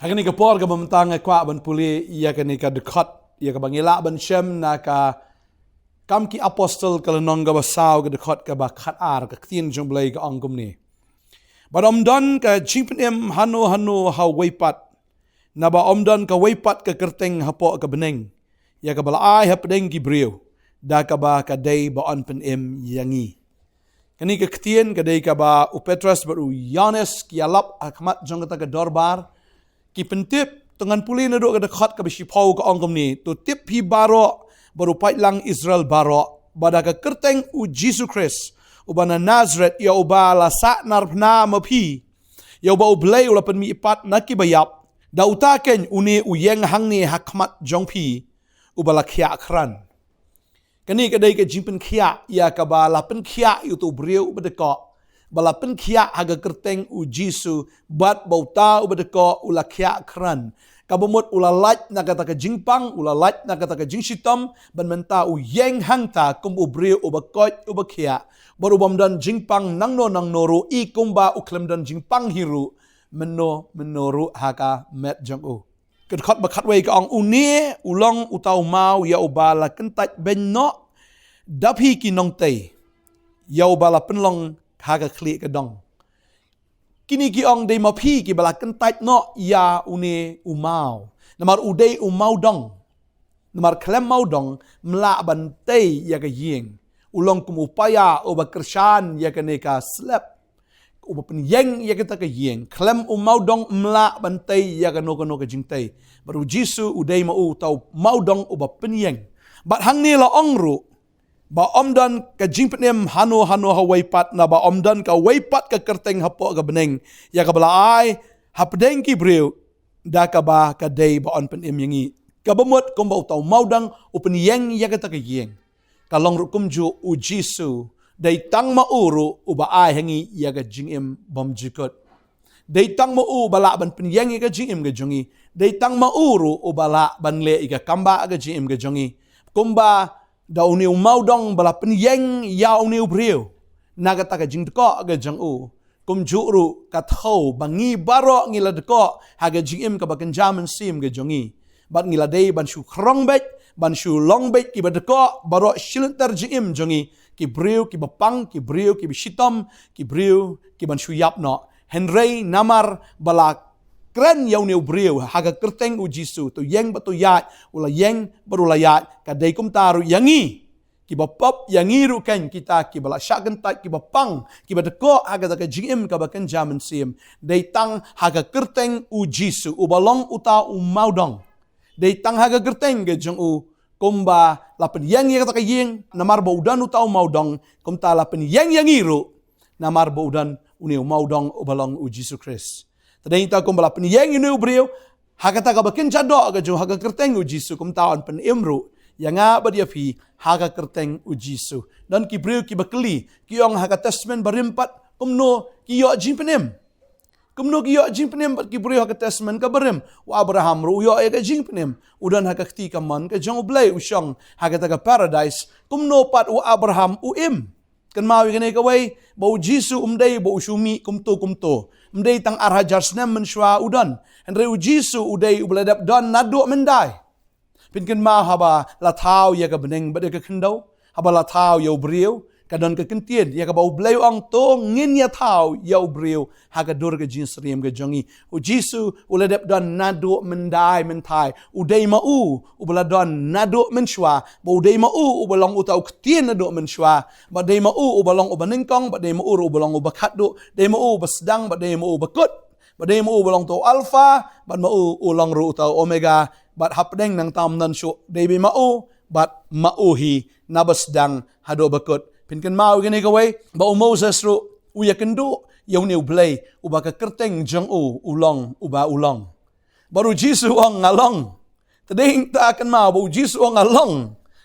Hakani ka por ka bamtang kwa ban puli ia kani ka dekat ia ka bangila ban shem na ka kam ki apostol ka nong ka basaw ka dekat ka ba khat ar ka tin jong blai ka angkum ni. Ba omdon ka jingpenem hano ha weipat na ba omdon ka weipat ka kerteng hapo ka beneng ia ka balai ha pedeng ki brio da ka ba ka dei ba on pen em yangi. Kani ka ktien ka dei ka ba u Petrus ba u Yohanes ki alap akmat jong ka dorbar ki pentip tengan puli na do ka dekat ka bisi pau ka angkom ni tu tip hi baro baru pai lang Israel baro bada ka kerteng u Jesus Christ u bana Nazareth ya u ba la sa narpna mapi ya u ba u blai u lapan mi ipat na ki bayap da utaken uni u yeng hang ni hakmat jong pi u bala khia khran kani ka dei ka jimpen khia ya ka ba lapan khia yu tu briu bedeka bala pen khia haga kerteng u Jisu bat bauta u bedeko ula khia kran kabomot ula laj na kata ka jingpang ula laj na kata ka jingsitom ban menta u yeng hangta kum u brio u bakot u bakhia baru bomdan jingpang nangno ru i kumba u klemdan jingpang hiru menoru haka met jong u kedkhot bakhat wei ka ong uni ulong utau mau ya ubala kentat benno daphi ki nong tei ya ubala penlong haga klik ke dong. Kini ki ong dei mapi ki bala kentait no ya une umau. Namar udei umau dong. Namar klem mau dong mla bantei ya ke yeng. Ulong kum upaya uba kershan ya ke neka slap. Uba pen yeng ya ke ta ke yeng. Klem umau dong mla bantei ya ke no ke jingtei. Baru Jisu udei mau tau mau dong uba pen yeng. Bat hang ni la ong ru ba omdan ka jingpenem hano ha weipat na ba omdan ka weipat ka kerteng hapo ka beneng ya ka balai hapdeng ki breu da ka ba ka dei ba on pen em yangi ka bamot kom ba utaw maudang upen yeng ya ka ta ka yeng ka long rukum ju u Jisu dei tang mauru u ba ai hangi ya ka jingem bom jikot dei tang mau bala ban pen yeng ya ka jingem ga jongi dei tang mauru u bala ban le ka kamba ga jingem ga jongi kumba da uniu maudong bala penyeng ya uniu brio naga taka jing deko aga jang u kum juru ka thau bangi baro ngila deko haga jing im ka bakan jaman sim ga jongi bat ngila dei ban shu krong bet ban shu long bet ki badeko baro shilintar jing im jongi ki brio ki bapang ki brio ki bishitom ki brio ki ban shu yap no henrei namar bala kren yaw new brio haga kerteng u Jisu tu yeng batu yat ula yeng baru layat kadai kum taru yangi ki bapop yangi ru ken kita ki bala syaken tat ki bapang ki badeko haga taka jingim ka bakan jaman sim dei tang haga kerteng u Jisu u balong uta u maudong dei tang haga kerteng ge jong u kumba lapen yeng ya taka yeng namar baudan uta u maudong kum ta lapen yeng yangi ru namar baudan uniu maudong u balong u Jisu Christ. Tadai ta kum bala pen yeng inu brio haga ta ka bakin jado ga jo haga kerteng u Jisu kum taon pen imru yanga badia fi haga kerteng u Jisu dan ki brio ki bakli ki ong haga testament barimpat kum no ki yo jimpenem kum no ki yo jimpenem ki brio haga testament ka barim wa Abraham ru yo ga jimpenem udan haga kti ka man ka jong blai u shong haga ta ka paradise kum no pat wa Abraham u im kan mawi kene ka wai bau Jisu umdai bau shumi kum to mdei tang arhajar snem menshwa udan andre u Jisu udai ubladap don nadu mendai pinken ma haba la thau ya ka beneng bade ka khindau haba la thau yo brio kadon ka kentien ya ka bau blai ong to ngin ya thau yo brio ha ka dur ka jin sriem ka jongi u Jisu uladap don nadu mendai mentai udai ma u ubladon nadu menshwa bo udai ma u ubalong utau ktien nadu menshwa ba dei ma u ubalong ubaningkong ba dei ma u ubalong ubakhat do dei ma u basdang ba dei ma u bakut ba dei ma u ubalong to alpha ba ma u ulang ru utau omega bat hapdeng nang tam nan shu dei be ma u bat ma u hi nabasdang hado bakut pinken mau gini kawai ba u Moses ru u yakendu yaw new blay uba ka kerteng jang u ulong uba ulong baru Jisu ong ngalong tading ta akan mau ba u Jisu ong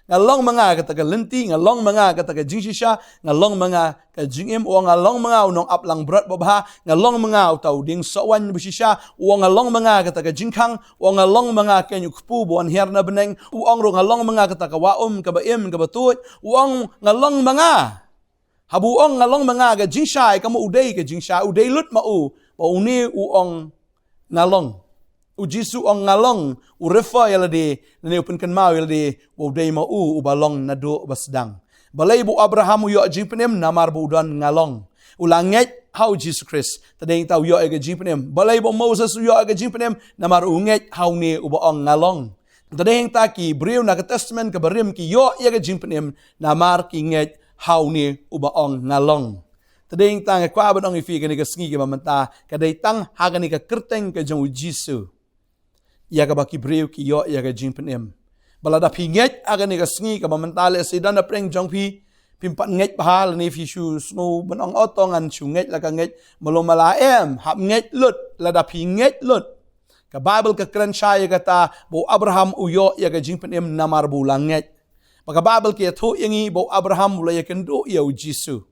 ngalong mga kata ka lenti ngalong mga kata ka jingsisha ngalong mga ka jingim o ngalong mga unong aplang berat babha ngalong mga utaw ding sawan busisha o ngalong mga kata ka jingkang o ngalong mga kenyu kpu bon herna beneng o ong ro ngalong mga kata ka waum ka baim ka batut o ong ngalong mga habuong ngalong mga ka jingshay ka mo uday ka jingsha uday lut ma u ba uni o ong ngalong U Jisu ang ngalong u refa yala di nani upin kan mau yala di wo dei ma u balong nado basdang. Balay bu Abraham u yo jipenem namar bu udan ngalong. Ulanget how Jesus Christ tadeng tau yo aga jipenem. Balay bu Moses u yo aga jipenem namar unget how ni u ang ngalong. Tadeng ta ki Briu na Testament ka barim ki yo aga jipenem namar ki nget how ni u ang ngalong. Tadeng ta nga kwa badong ifi ka ni ka sngi ka mamanta kaday tang haga ni ka kerteng ka jong u Jisu. Ia ka baki Briu ki yo ia ka jipenem. Balada pinget aga ni ka sngi ka mamantale sidan na preng jong pi pimpat nget bahal ni fi shu snow banong otongan shu nget la ka nget malomala hap nget lut lada pinget lut ka Bible ka kran shaya kata bo Abraham uyo ya ka jingpenem namar bulang nget maka Bible ki to yangi bo Abraham ula ya kendo ya Jisu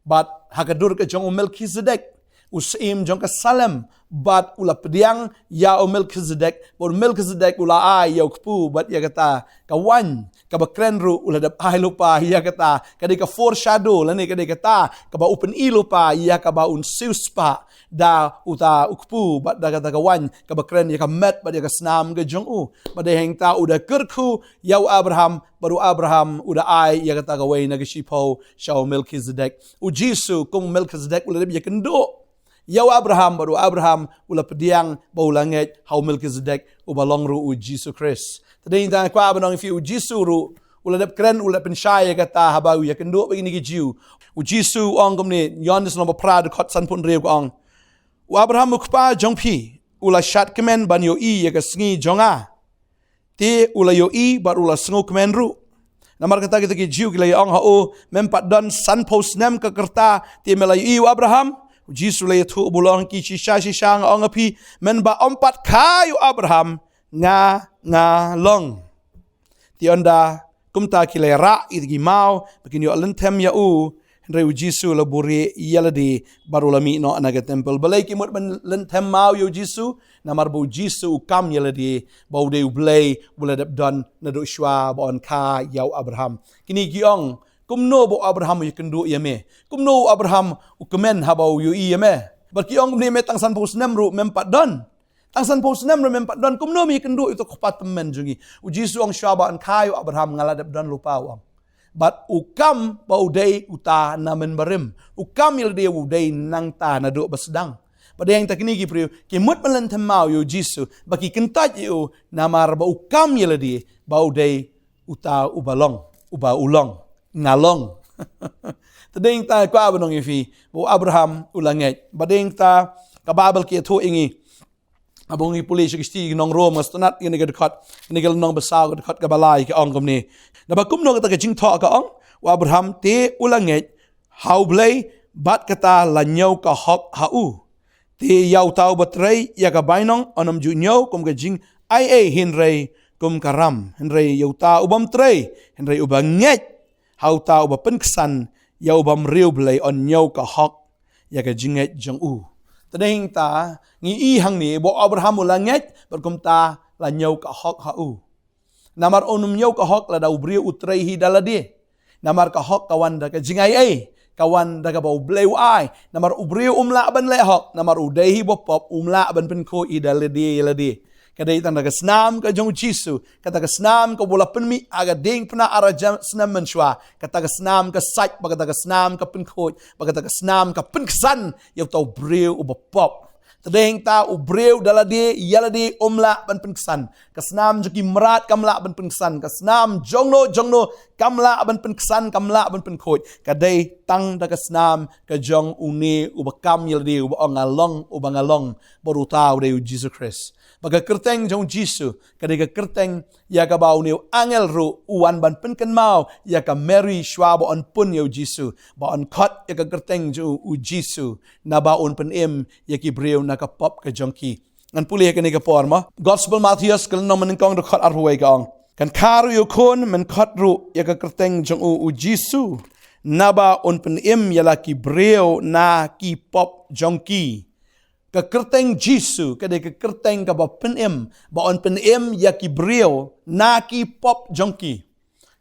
but hakadur ka jong Melchizedek usim jong ka Salem but ula pediang ya Melchizedek bo Melchizedek ula ay ya kpu but ya kata kawan kabakren ru ula dap ay lupa ya kata kadi ka foreshadow lani kadi kata kaba open ilupa ya kaba un siuspa da uta ukpu but da kata kawan kabakren ya kamet but ya kasnam ga jong u but heng ta uda kerku ya Abraham baru Abraham uda ay ya kata kawai nagishipo siya Melchizedek u Jisu kung Melchizedek ula dap ya kendo Yaw Abraham baru Abraham ula pediang baulanget how Melchizedek ubalong ru u Jesus Christ. Tadi kita kwa abanong ifi u Jesus ru ula dap kren ula pensyaya kata habau ya kendo begini ki Jiu. U Jesus ong komni yon dis nomor prad kot san pun reu ong. U Abraham ukpa jongpi ula shat kemen ban yo I ya ka sngi jonga. Ti ula yo I baru ula sngo kemen ru. Namar kata kita ki Jiu kila ong hao mempat don san post nem ke kerta ti melayu I u Abraham Jisu le tu bulong ki shisha nga ongapi men ba ompat kayu Abraham nga long. Ti onda kumta ki le ra iti mau bikin yo lentem ya u Henry Jisu la buri yaladi baru lami no anaga temple. Balay ki mut ben lentem mau yo Jisu namar bu Jisu kam yaladi bau de ublay buladap don na do shwa bon ka yaw Abraham. Kini giong kumno bo Abraham yu kendu yame kumno Abraham ukemen habau yu yame baki ong ni metang san pos nemru mempat don tang san pos nemru mempat don kumno mi kendu itu kupat temen jungi u Jisu ong syaba an kayu Abraham ngaladap don lupa wang but ukam bau dei uta namen barim ukam il de u dei nang ta na do basdang pada yang takini ki priu ki mut melentem mau yu Jisu baki kentaj yu namar ba ukam il de bau dei uta ubalong uba ulong ngalong. Tading ta kwa abanong ifi bo Abraham ulanget. Bading ta kababal ki to ingi. Abong ipuli siya kisti nong Rome stonat ini ka dekat ini ka nong basaw ka dekat ka balay ka ong komni. Nabakum no kata ka jing to ka ong wa Abraham te ulanget how blay bat kata lanyaw ka hok hau. Te yaw tao batray ya ka bainong onam junyaw kum ka jing ay hinray kum karam. Hinray yaw tao ubam tray. Hinray ubanget hau tau ba penkesan yau bam riu belai on nyau ka hok ya ka jinget jong u tadeng ta ngi I hang ni bo Abraham ulanget berkum ta la nyau ka hok ha u namar onum nyau ka hok la dau briu utrei hi daladi namar ka hok kawan da ka jingai kawan da ka bau belai ai namar ubriu umla ban le hok namar udai hi bo pop umla ban pen ko I daladi kadai tang daga snam ka jong Jisu kata ka snam ka bola penmi aga ding pena araja snam menshwa kata ka snam ka sait kata ka snam ka penkhoj kata ka snam ka penkesan yau tau breu ubapop tadeng ta ubreu daladi yaladi umla ban penkesan ka snam joki merat kamla ban penkesan ka snam jongno kamla ban penkesan kamla ban penkhoj kadai tang daga snam ka jong uni ubakam yaladi ubangalong baru tau de Jesus Christ Baga kerteng jong Jisu, kadega kerteng ya ka bau niu angel ru uan ban penken mau ya ka Mary shwa ba on pun yo Jisu, ba on kot ya ka kerteng jo u Jisu na ba on pen ya ki breu na ka pop ka jongki. Ngan puli ka ni ka porma. Gospel Matthias kal no men kong de kot arhuai ka kan karu yo kon men kot ru ya ka kerteng jong u Jisu na ba on pen ya la ki breu na ki pop jongki. Ka kerteng Jisu kada ka kerteng ka ba penem ba on penem ya ki brio na ki pop jongki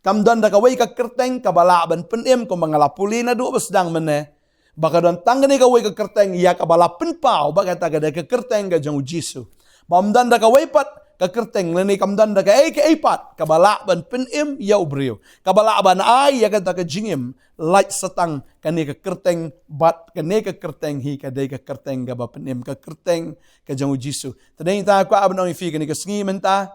kam don da ka wei ka kerteng ka bala ban penem ko mangala puli na do basdang mene baka don tangani ka wei ka kerteng ya ka bala penpau ba kata kada ka kerteng ka jong Jisu Bamdan da ka waipat ka kerteng leni kamdan da ka eipat ka balak ban penim ya ubriu. Ka balak ban ai ya ka ta ka jingim light satang ka ne ka kerteng bat ka ne ka kerteng hi ka dei ka kerteng ka ba penim ka kerteng ka jangu Jisu. Tadai ta kwa abang ifi ka ne ka sngi menta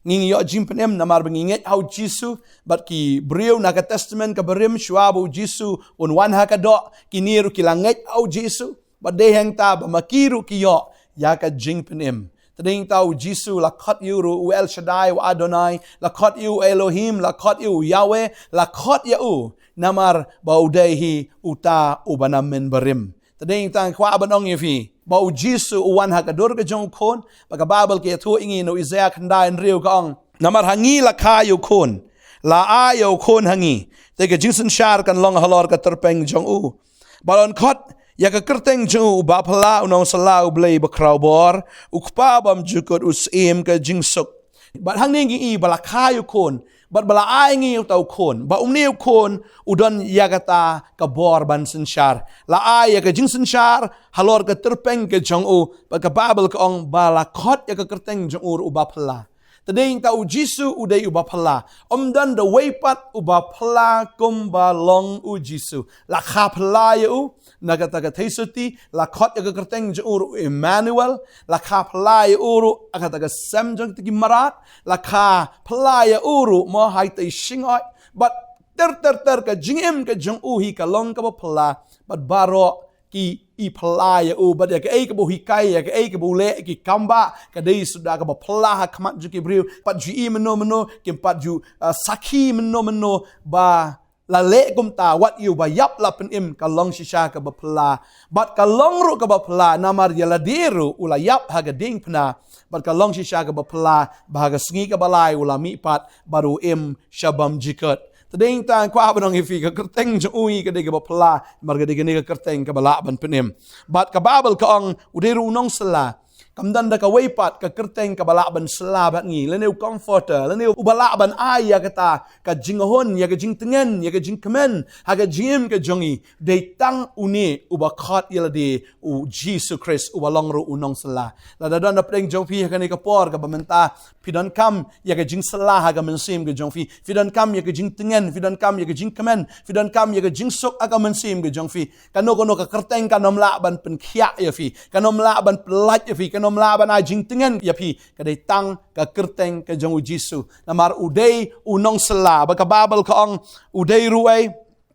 ngingi yo jim penim namar benginget au Jisu bat ki briu na ka testament ka berim shuabu Jisu un wan ha ka do ki niru ki langet au Jisu bat dei hang ta ba makiru ki yo ya ka jing penim. Tading tau Jisu lakot yu ru El Shaddai wa Adonai, lakot yu Elohim, lakot yu Yahweh, lakot yu namar baudehi uta ubanamin berim. Tading tang kwa abanong yifi, bau Jisu uwan hakadur ka jong kon, baka Bible kaya tu ingin no Isaiah kandain riu kaong, namar hangi lakayo kon, la ayo kon hangi, tega jingsen syar kan long halor ka terpeng jong u. Balon kot, ya ka kerteng jung ba pala unong sala ublay bakraw bor ukpa bam jukot usim ka jingsuk bat hang ningi balakayo kon bat bala aingi utaw kon ba umniw kon udon yagata ka bor ban sensyar la ay ka jing sensyar halor ka terpeng ka jung u ba ka babel ka ong balakot ya ka kerteng jung u ba pala tading tau Jisu uday uba pala omdan da waypat uba pala kumba long u Jisu la khapla yu nagataga teisuti la khot ya kerteng juru Emmanuel la khapla yu agataga samjang tigi marat la khapla yu mo haite shingot but ter ka jingim ka jung u hi ka long ka pala but baro ki ipalaya u but ya ka ka buhikai ya ka bule ki kamba ka dei sudah ka pala kamat ju ki briu pat ju meno ki pat ju saki meno ba la le kum ta wat you ba yap la pen im ka long shisha ka ba pala but ka long ru ka ba pala namar ya la diru ula yap ha ga ding pna but ka long shisha ka ba pala ba ga sngi ka balai ula mi pat baru im shabam jikat tading tang kwa abanong ifi ka kerteng jung ui ka dega bapala marga dega nega kerteng ka bala ban penim bat ka babel ka ong udiru nong sela kamdan da ka waypat ka kerteng ka bala ban sela bat ngi leneu comforter leneu ubala ban ai ya kata ka jinghon ya ka jingtengen ya ka jingkemen ha ka jim ka jongi de tang uni ubakhat yalade u Jesus Christ ubalong ru unong sela la da dan peng jong pi ka ne ka por ka bamenta pidan kam ya ka jing sela ha ka mensim ka jong fi pidan kam ya ka jingtengen pidan kam ya ka jingkemen pidan kam ya ka jingsok aga mensim ka jong fi kano ka kerteng ka nomla ban pen khia ya fi kanomla ban pelat ya fi kanom laban ajing tengen ya pi kadai tang ka kerteng ka jong Jisu namar udai unong sela ba ka babel ka ong udai ruai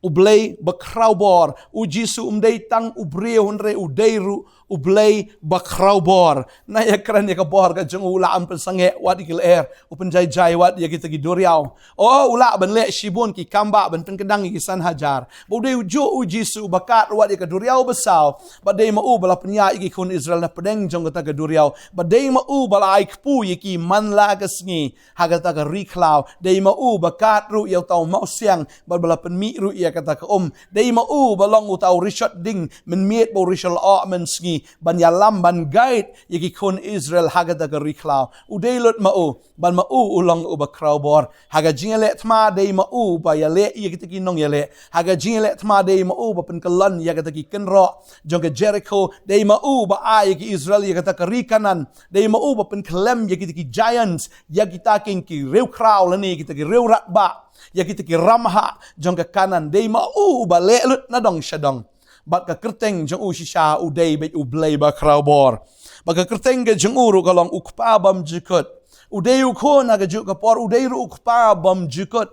ublay bakraubor u Jisu umdai tang ubre honre udai ru ublay bakraubor na ya kran ya ka bor ka jong ula am pensange wat ikil air upen jai wat ya kita gidoriau oh ula ban le shibon ki kamba ban tengkedang ki san hajar budai ujo u Jisu bakat wat ya ka doriau besau badai ma u bala penya iki kun Israel na pedeng jong ka doriau badai ma u bala ai kpu yiki manla ka sngi haga ta ka riklau dai ma u bakat ru ya tau mau siang bala penmi ru ya kata ka dai ma u balong u tau Richard ding men miet bo Richard a men sngi ban yalam ban guide yiki kun Israel haga ta ka riklau udai lot ma u ban ma u ulong u bakrau bor haga jingale tma dai ma u ba yale yiki tiki nong yale haga jingale tma dai ma u ba pen kalan ya kata ki kenro jong ke Jericho dai ma u ba ai ki Israel ya kata ka rikanan dai ma u ba pen klem yiki tiki giants ya kita king ki reu krau lani kita ki reu rat ba ya kita ki ramha jong ke kanan dai ma u ba le lut na dong shadong bat ka kerteng jong u shisha u dai be u blay ba krau bor ba ka kerteng ke jong u ru kalong ukpa bam jikot u dai u ko na ga juk ka por u dai ru ukpa bam jikot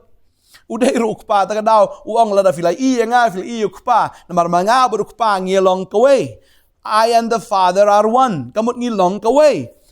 udai ru ukpa ta daw uang lada filai i nga filai i ukpa namar manga ber ukpa ngilong kawe I and the Father are one kamut ngilong kawe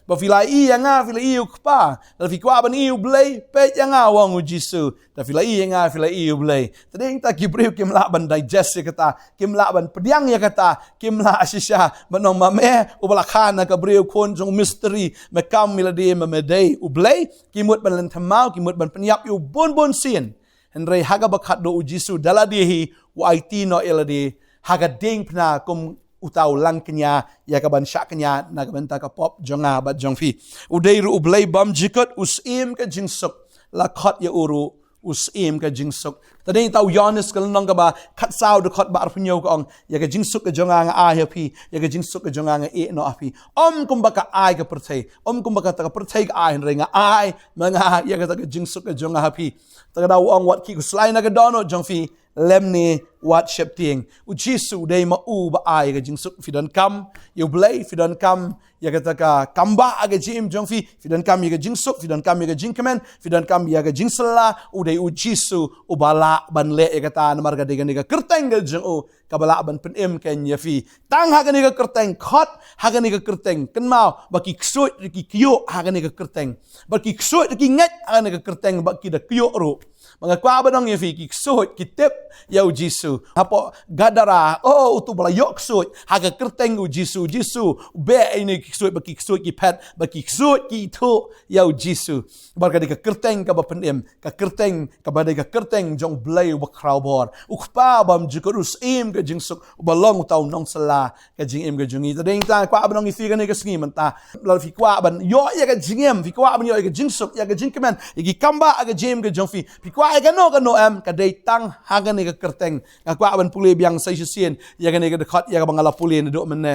ba filai i nga filai i ukpa la fi kwa ban i ublay pe nga wang u Jisu ta filai i nga filai i ublay tading ta kibriu kim la ban digest kata kim la ban pediang ya kata kim la asisha banong mame ubala khana ka briu kon jong mystery mekam milade memedei ublay kimut ban lentamau kimut ban penyap yu bon sin Henry haga bakat do u Jisu daladihi wa aitino eladi haga ding pna kum utau langknya ya kaban syaknya nagabenta ka pop jonga bat jongfi udai ru ublay bam jikot usim ka jingsuk lakot ya uru usim ka jingsuk tadeng tau Yohanes ka nong ka ba khat sao de khot ba arpunyo ka ong ya ka jingsuk ka jonga nga ai hapi ya ka jingsuk ka jonga nga e no api kumba ka ai ka percay kumba ka ta percay ka ai nga ai mga ya ka jingsuk ka jonga hapi ta daw ong wat ki ku slai na ka dono jong fi lemni wat shep ting u jisu dei ma u ba ai ka jingsuk fi don kam you blay fi don kam ya ka kamba aga jim jong fi don kam ya ka jingsuk fi don kam ya ka jingkemen fi don kam ya ka jingsela u dei u jisu u bala ban le ya ka ta na marga de ga kerteng ga jong u ka bala ban pen em ken ya fi tang ha ga ni ga kerteng khot ha ga ni ga kerteng ken mau ba ki ksoi ki kyo ha ga ni ga kerteng ba ki ksoi ki ngat ha ga ni ga kerteng ba ki da kyo ro mga kwa ba dong ya fi ki ksoi ki tep ya u jisu hapo gadara utu bala yok ksoi ha ga kerteng u jisu be ini ki ksoi ki pet ba ki ksoi ki to ya u jisu ba ka kerteng ka ba pen em ka kerteng ka ba ka kerteng jong blay ba crowbor ukpa bam jikurus im ka jingsuk balong tau nong sala ka jingim ka jungi tadeng ta kwa ba nong ifi ka ni ka sngi man ta la fi kwa ban yo ya ka jingem fi kwa ban yo ka jingsuk ya ka jingkemen igi kamba aga jim ka jong fi kwa ka no am ka dei tang ha ka ni ka kerteng ka kwa ban pule biang sai sien ya ka ni ka dekat ya ka bangala pule ni do men ne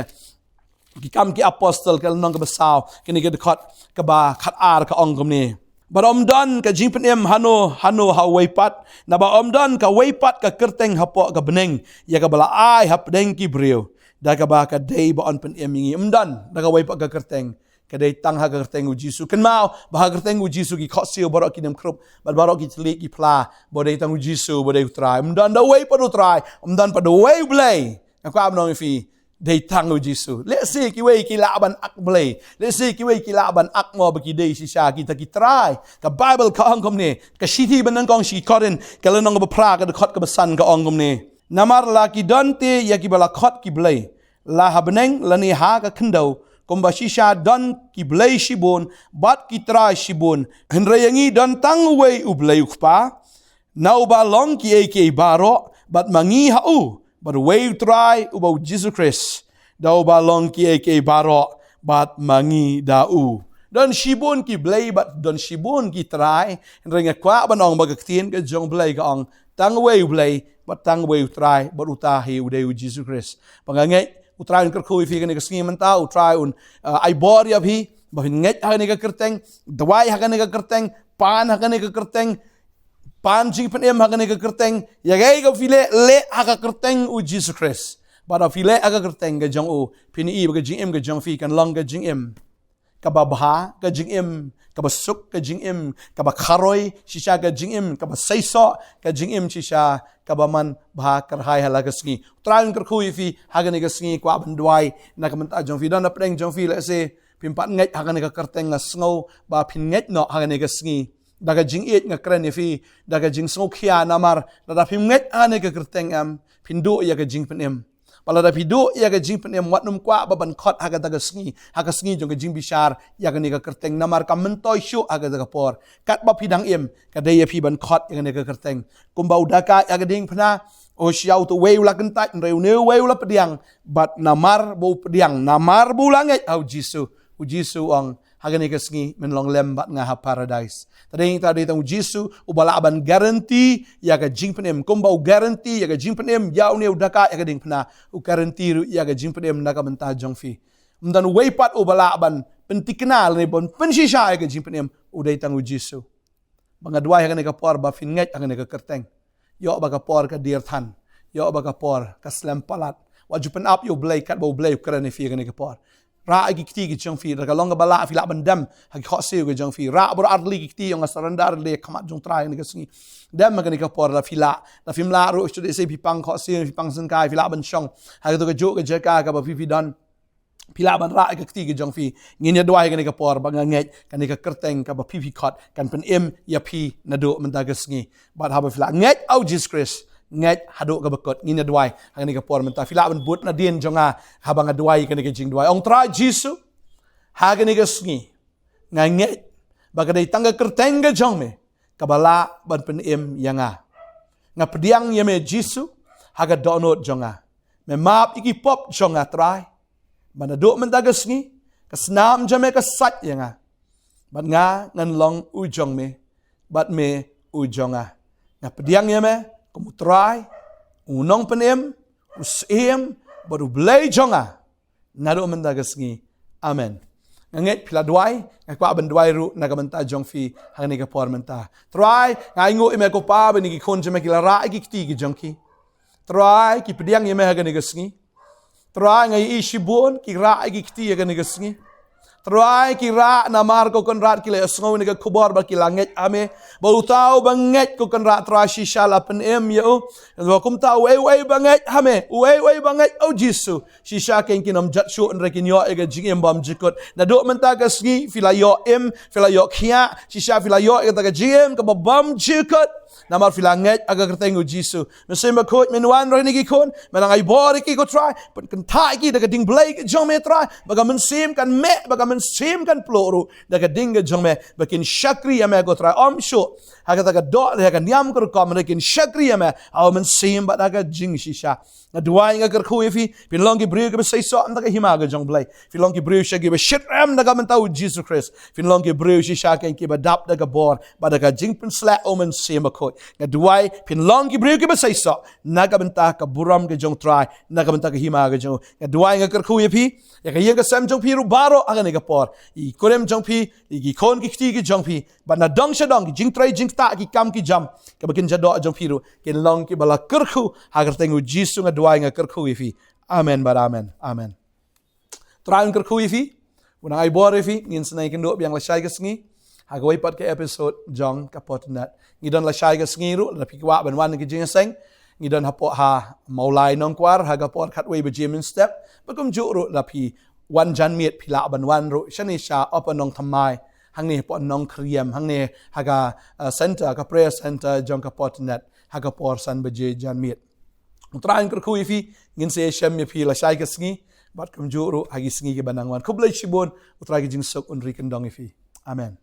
ki kam ki apostol ka nong ka basaw ka ni ka dekat ka ba khat ar ka ong ni But omdan ka jingpen em hano ha weipat na ba omdan ka weipat ka kerteng hapo ka beneng ya ka bala ai hap deng ki brio da ka ba ka dei ba on pen em ngi omdan da ka weipat ka kerteng ka dei tang ha ka kerteng u jisu ken mau ba ha kerteng u jisu ki khosio barok ki nem krup ba barok ki tli ki pla bo dei tang u jisu bo dei try omdan da weipat u try omdan pa do way blay ka am nong fi dei tang u jisu let's see ki wei ki laban ak blay let's see ki wei ki laban ak mo ba ki dei si sha kita ki try ka bible ka angkom ni ka shiti ban kong shi korin ka lenong ba pra ka khot ka san ka angkom ni namar la ki donte ya ki bala khot ki blay la habneng la ni ha ka khndo komba shi sha don ki blay shibon bat ki try shibon henre yangi don tang wei u blay ukpa nau ba long ki ek baro bat mangi ha u but way try about Jesus Christ. Daw balong ki eke baro bat mangi dau. Don shibun ki blay but don shibun ki try. Ringa kwa banong bagaktin ka jong blay ka ang tang way blay but tang way try but utahi uday u Jesus Christ. Pangangay utray un kerkui fi ka ni kasngi manta utray un ay bori abhi bahin nget ha ni ka kerteng dawai ha ni ka kerteng pan ha ni ka kerteng pan jingpen em ha ka kerteng ya gai ka file le ha ka kerteng u Jesus Christ pada file ha ka kerteng ka jong u pini i ka jing em ka jong fi kan long ka jing em ka ba bha ka jing em ka ba suk ka jing em ka ba kharoi shisha ka jing em ka ba saiso ka jing em shisha ka ba man bha kar hai hala ka sngi tran kar khui fi ha ka sngi kwa ban dwai na ka man ta jong fi don na preng jong fi le se pimpat ngai ha ka kerteng nga sngo ba pin ngai no ha ka sngi daga jing it nga kren fi daga jing song khia namar da phim nget ane ka kerteng am pindu ya ka jing penem pala da pidu ya ka jing penem wat num kwa baban khot aga daga sngi jong ka jing bishar ya ka ni ka kerteng namar ka mentoi shu aga daga por kat ba pidang em ka de ya phi ban khot ya ni ka kerteng kumbau daka ya ka ding phna o shiau to weu la kan tat reu ne weu la pediang bat namar bo pediang namar bu langet au jisu u jisu ang hagani ka sngi men long lem bat nga ha paradise tading tang jisu ubala ban guarantee ya ka jingpenem kumbau guarantee ya ka jingpenem yaw ne udaka ya ka ding pna u guarantee ru ya ka jingpenem na ka menta jongfi mdan weipat ubala ban pentiknal ne bon pensisha ya ka jingpenem udai tang jisu banga dua ya ka por ba fin nget ka ka kerteng yo ba ka por ka dir than yo ba ka por ka slam palat wajupen up yo blay kat bo blay krane fi ka por ra agi kti gi jong fi ra long bala fi la bandam ha khot se gi jong fi ra bur arli gi kti yong asarandar le khamat jong trai ni gasngi dam ma ni ka por la fi la film la ro stu de se pi pang khot se pi pang sun kai fi la ban chong ha to ga jo ga jaka ka ba fi don fi la ban ra agi kti gi jong fi ngin ya dwai ga ni ka por ba nget ka ni ka kerteng ka ba fi khot kan pen em ya pi na do man ta gasngi ba ha ba fi la nget au Jesus Christ nget hado ka bakot ngin adwai hang ni ka por menta fila ban but na din jonga habang adwai ka ni ka jing dwai ong tra jisu ha ka ni ka sngi nga nget baga dai tangga kerteng ga jong me kabala ban pen em yanga nga pediang yeme jisu ha ka donot jonga me map iki pop jonga trai ban do menta ka sngi ka snam jame ka sat yanga ban nga ngan long u jong me bat me u jonga Na pediang ya me, kamu try, unong penem, usim, baru belai jonga. Nado mendagasngi. Amen. Nganget pila duai, ngakwa ben duai ru nagamenta jong fi hangni ka por menta. Try, ngaingo ime ko pa ben ki konje me kila ra ki ti ki jongki. Try ki pediang ya me hagani gasngi. Try ngai ishibun ki ra ki ti hagani gasngi. Try kira na marko kon rat kila asngo ni ka kubor ba kila nget ame baru tahu banget ko kon rat trashi shala pen em yo ba kum tahu wei banget hame wei banget oh jisu shisha ken kinam jat shu en rekin yo ega jing em bam jikot na do menta ka sngi fila yo em fila yo khia shisha fila yo ega ta ka jim ka bam jikot na mar fila nget aga kertengu jisu mesema kot menwan ro ni ki kon melangai bor ki ko try pen kan thai ki daga ding blai jong me try baga men sim kan me baga sim kan ploru daga dinga jongme bakin shakri ame go try sho haga daga do haga niam ko kom rekin shakri ame aw men sim ba daga jing shisha na duai nga kerku ifi pin longi brio ke sai so daga himaga jong blai pin longi brio shagi ba shit ram daga men tau Jesus Christ pin longi brio shisha ken ki ba dap daga bor ba daga jing pin sla o men sim ko nga duai pin longi brio ke ba sai so naga men ta ka buram ke jong try naga men ta ka himaga jong nga duai nga kerku ifi ya ka yenga sam jong piru baro aga ne por I korem jong pi I kon ki kti ki jong pi ba na dong sha dong jing trai jing ta ki kam ki jam ka bakin jado jong piru ken long ki bala kerku hagar tengu jisu nga duai nga kerku ifi amen bar amen traun kerku ifi una ai bor ifi ngin snai ken do biang la shai gasngi hagoi pat ke episode jong ka potnat ngidon la shai gasngi ru la pikwa ban wan ki jing seng ngidon hapo ha maulai nong kwar haga por khatwei be jimin step bakum ju ru la pi wan jan miet pila ban wan ru shani sha opanong thamai hangni po nong kriem hangni haga center ka prayer center jong ka potnet haga por san beje jan miet utrain kur khu ifi ngin se shem mi pila shai ka sngi bat kum juru hagi sngi ke banangwan kublai shibon utrai jing sok unri kendong ifi amen.